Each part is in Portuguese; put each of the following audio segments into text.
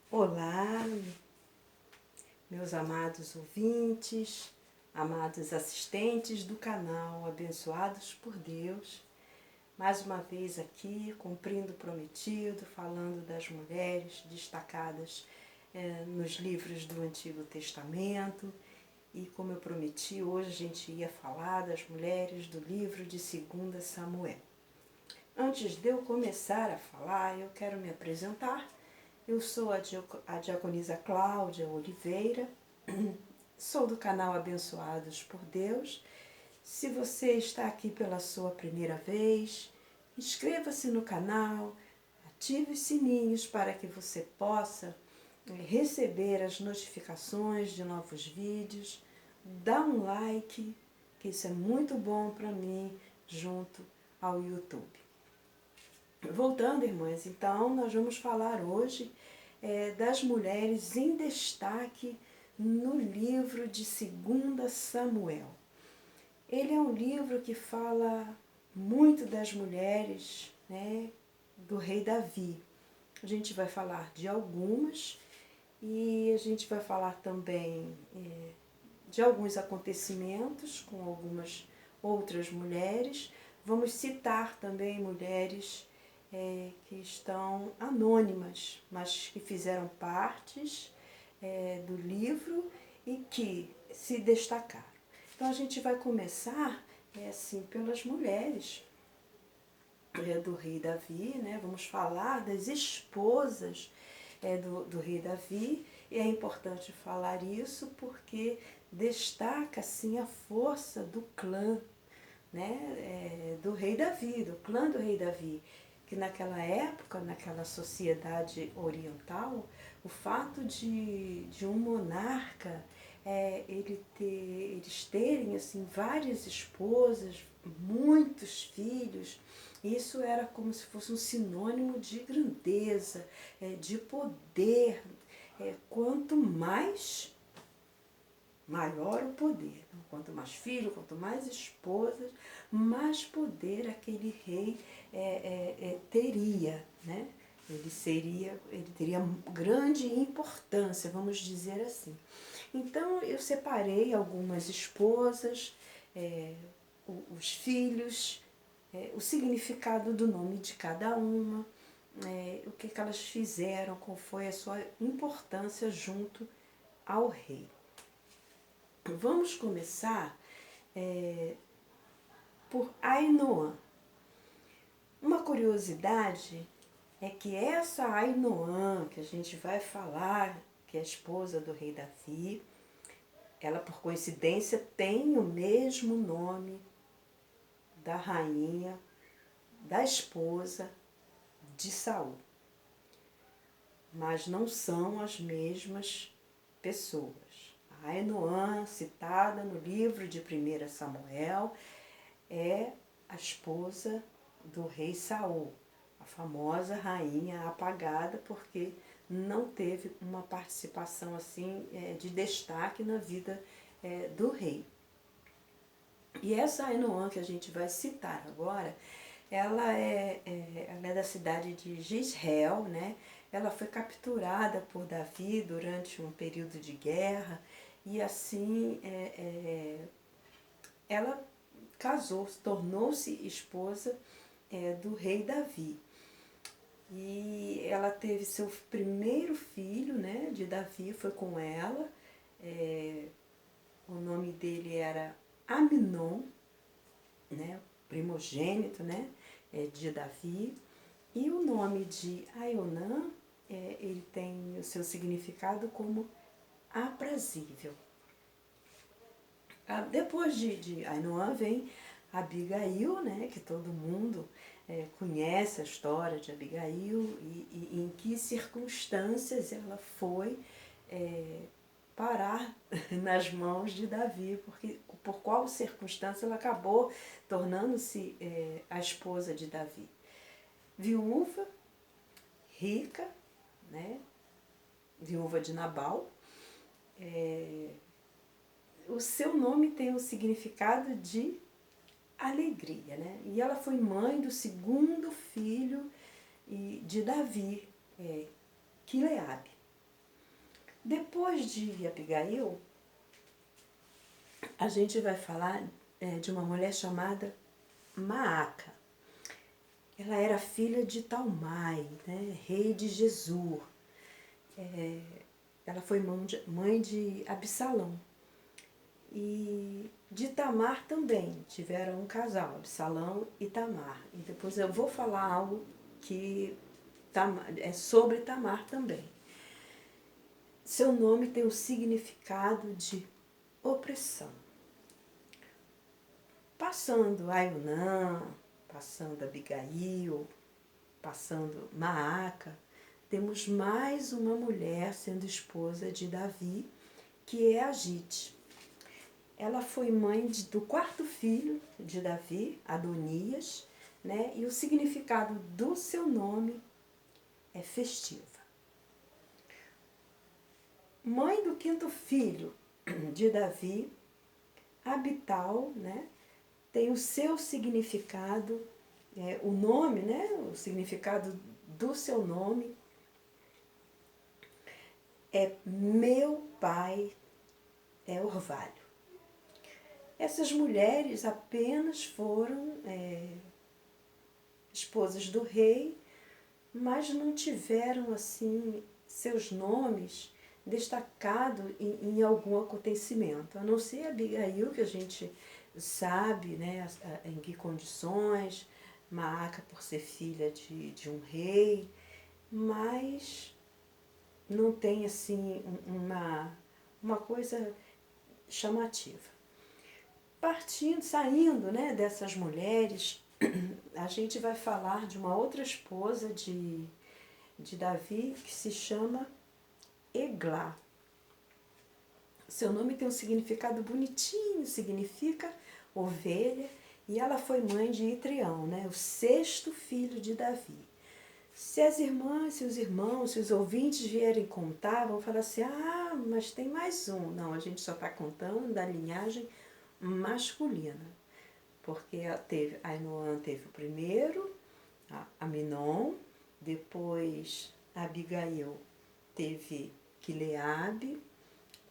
Olá, meus amados ouvintes, amados assistentes do canal Abençoados por Deus. Mais uma vez aqui, cumprindo o prometido, falando das mulheres destacadas nos livros do Antigo Testamento. E como eu prometi, hoje a gente ia falar das mulheres do livro de 2 Samuel. Antes de eu começar a falar, eu quero me apresentar. Eu sou a diaconisa Cláudia Oliveira, sou do canal Abençoados por Deus. Se você está aqui pela sua primeira vez, inscreva-se no canal, ative os sininhos para que você possa receber as notificações de novos vídeos, dá um like, que isso é muito bom para mim, junto ao YouTube. Voltando, irmãs, então nós vamos falar hoje das mulheres em destaque no livro de 2 Samuel. Ele é um livro que fala muito das mulheres, né, do rei Davi. A gente vai falar de algumas e a gente vai falar também de alguns acontecimentos com algumas outras mulheres. Vamos citar também mulheres que estão anônimas, mas que fizeram partes do livro e que se destacaram. Então a gente vai começar assim pelas mulheres do rei Davi, né? Vamos falar das esposas do rei Davi, e é importante falar isso porque destaca assim a força do clã, né? Do rei Davi, do clã do rei Davi, que naquela época, naquela sociedade oriental, o fato de um monarca eles terem assim várias esposas, muitos filhos, isso era como se fosse um sinônimo de grandeza, de poder. Quanto mais, maior o poder. Então, quanto mais filhos, quanto mais esposas, mais poder aquele rei teria, né? Ele teria grande importância, vamos dizer assim. Então eu separei algumas esposas, os filhos, o significado do nome de cada uma, o que elas fizeram, qual foi a sua importância junto ao rei. Vamos começar por Ainoã. Uma curiosidade é que essa Ainoã que a gente vai falar, que é a esposa do rei Davi, ela por coincidência tem o mesmo nome da rainha, da esposa de Saul. Mas não são as mesmas pessoas. A Ainoã, citada no livro de 1 Samuel, é a esposa do rei Saul, a famosa rainha apagada, porque não teve uma participação assim de destaque na vida do rei. E essa Ainoã que a gente vai citar agora, ela é da cidade de Jezreel, né? Ela foi capturada por Davi durante um período de guerra e assim ela casou, tornou-se esposa do rei Davi. E ela teve seu primeiro filho, né, de Davi, foi com ela. O nome dele era Aminon, né, primogênito, né, de Davi. E o nome de Aionã, ele tem o seu significado como aprazível. Depois de Ainoã vem Abigail, né, que todo mundo conhece a história de Abigail e em que circunstâncias ela foi parar nas mãos de Davi, porque por qual circunstância ela acabou tornando-se a esposa de Davi. Viúva, rica, né, viúva de Nabal. O seu nome tem o significado de alegria, né? E ela foi mãe do segundo filho de Davi, Quileabe. Depois de Abigail, a gente vai falar de uma mulher chamada Maaca. Ela era filha de Talmai, né, rei de Gesur. Ela foi mãe de Absalão. E de Tamar também, tiveram um casal, Absalão e Tamar. E depois eu vou falar algo que é sobre Tamar também. Seu nome tem o significado de opressão. Passando Aionã, passando Abigail, passando Maaca, temos mais uma mulher sendo esposa de Davi, que é Agite. Ela foi mãe do quarto filho de Davi, Adonias, né? E o significado do seu nome é festiva. Mãe do quinto filho de Davi, Abital, né? Tem o seu significado, o nome, né? O significado do seu nome é meu pai é orvalho. Essas mulheres apenas foram esposas do rei, mas não tiveram assim seus nomes destacados em algum acontecimento, a não ser Abigail, que a gente sabe, né, em que condições, Maaca por ser filha de um rei, mas não tem assim uma coisa chamativa. Saindo, né, dessas mulheres, a gente vai falar de uma outra esposa de Davi que se chama Eglá. Seu nome tem um significado bonitinho, significa ovelha, e ela foi mãe de Itrião, né, o sexto filho de Davi. Se as irmãs, se os irmãos, se os ouvintes vierem contar, vão falar assim, mas tem mais um. Não, a gente só está contando da linhagem masculina, porque Ainoã teve o primeiro, Aminon, depois Abigail teve Quileabe,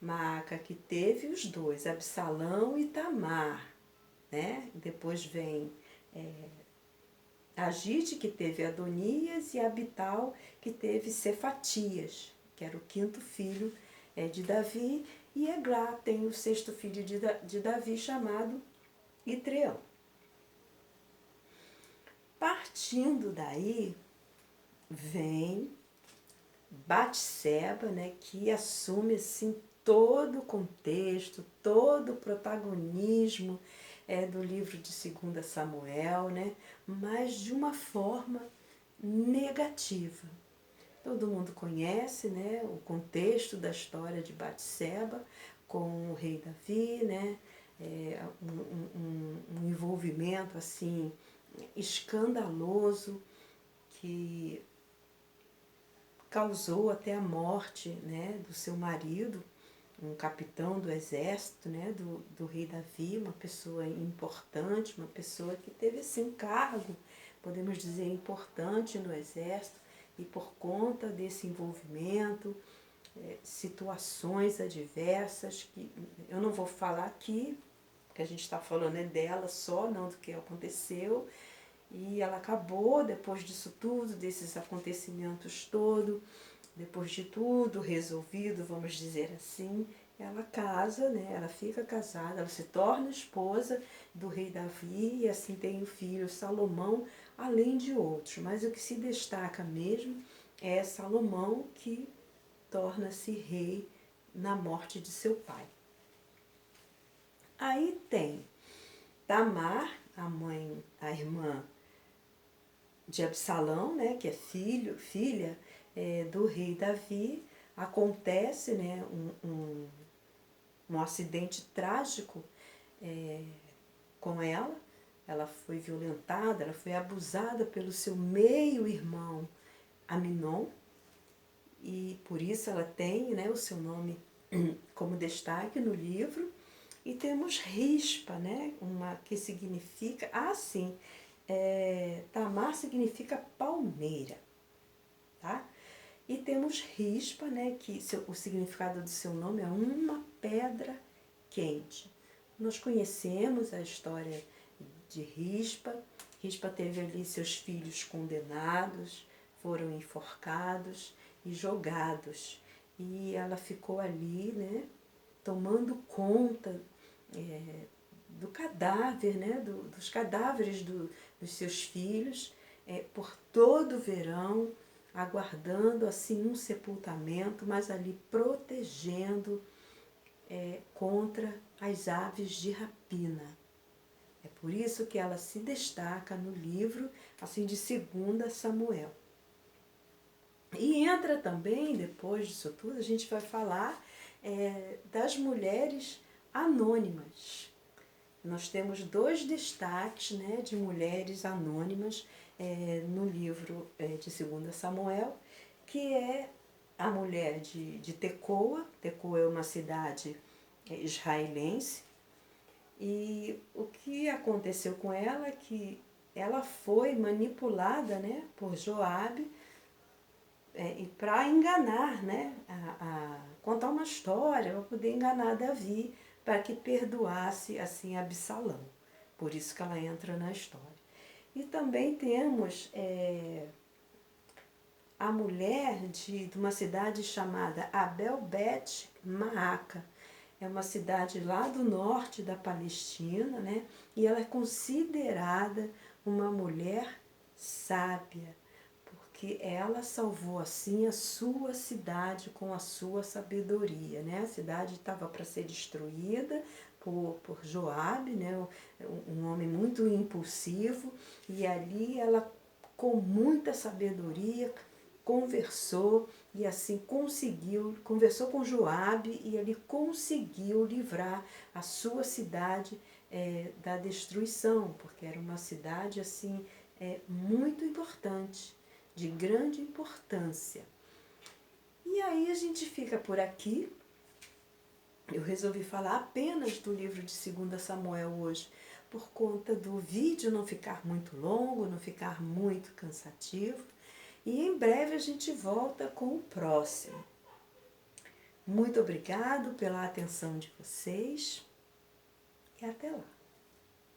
Maaca que teve os dois, Absalão e Tamar, né? Depois vem Agite, que teve Adonias, e Abital, que teve Cefatias, que era o quinto filho de Davi, e Eglá tem o sexto filho de Davi, chamado Itreão. Partindo daí, vem Batseba, né, que assume assim todo o contexto, todo o protagonismo do livro de 2 Samuel, né, mas de uma forma negativa. Todo mundo conhece, né, o contexto da história de Batseba com o rei Davi, né, um envolvimento assim escandaloso que causou até a morte, né, do seu marido, um capitão do exército, né, do rei Davi, uma pessoa importante, uma pessoa que teve assim, um cargo, podemos dizer, importante no exército, e por conta desse envolvimento, situações adversas, que eu não vou falar aqui, porque a gente está falando dela só, não do que aconteceu, e ela acabou, depois disso tudo, desses acontecimentos todos, depois de tudo resolvido, vamos dizer assim, ela casa, né? Ela fica casada, ela se torna esposa do rei Davi e assim tem o filho Salomão, além de outros. Mas o que se destaca mesmo é Salomão, que torna-se rei na morte de seu pai. Aí tem Tamar, a irmã de Absalão, né, que é filha do rei Davi. Acontece, né, um acidente trágico com ela foi violentada, ela foi abusada pelo seu meio-irmão Aminon, e por isso ela tem, né, o seu nome como destaque no livro. E temos Rispa, né, que significa, Tamar significa palmeira, tá? E temos Rispa, né, que o significado do seu nome é uma pedra quente. Nós conhecemos a história de Rispa. Rispa teve ali seus filhos condenados, foram enforcados e jogados. E ela ficou ali, né, tomando conta do cadáver, né, dos cadáveres dos seus filhos, por todo o verão, aguardando assim um sepultamento, mas ali protegendo contra as aves de rapina. É por isso que ela se destaca no livro assim de 2 Samuel. E entra também, depois disso tudo, a gente vai falar das mulheres anônimas. Nós temos 2 destaques, né, de mulheres anônimas no livro de 2 Samuel, que é a mulher de Tecoa. Tecoa é uma cidade israelense. E o que aconteceu com ela é que ela foi manipulada, né, por Joabe e para enganar, né, contar uma história, para poder enganar Davi, para que perdoasse assim Absalão. Por isso que ela entra na história. E também temos a mulher de uma cidade chamada Abel Bet Maaca. É uma cidade lá do norte da Palestina, né? E ela é considerada uma mulher sábia, porque ela salvou assim a sua cidade com a sua sabedoria, né? A cidade estava para ser destruída por Joabe, né? Um homem muito impulsivo, e ali ela, com muita sabedoria, conversou e assim conversou com Joabe, e ele conseguiu livrar a sua cidade da destruição, porque era uma cidade assim muito importante, de grande importância. E aí a gente fica por aqui. Eu resolvi falar apenas do livro de 2 Samuel hoje, por conta do vídeo não ficar muito longo, não ficar muito cansativo. E em breve a gente volta com o próximo. Muito obrigado pela atenção de vocês e até lá.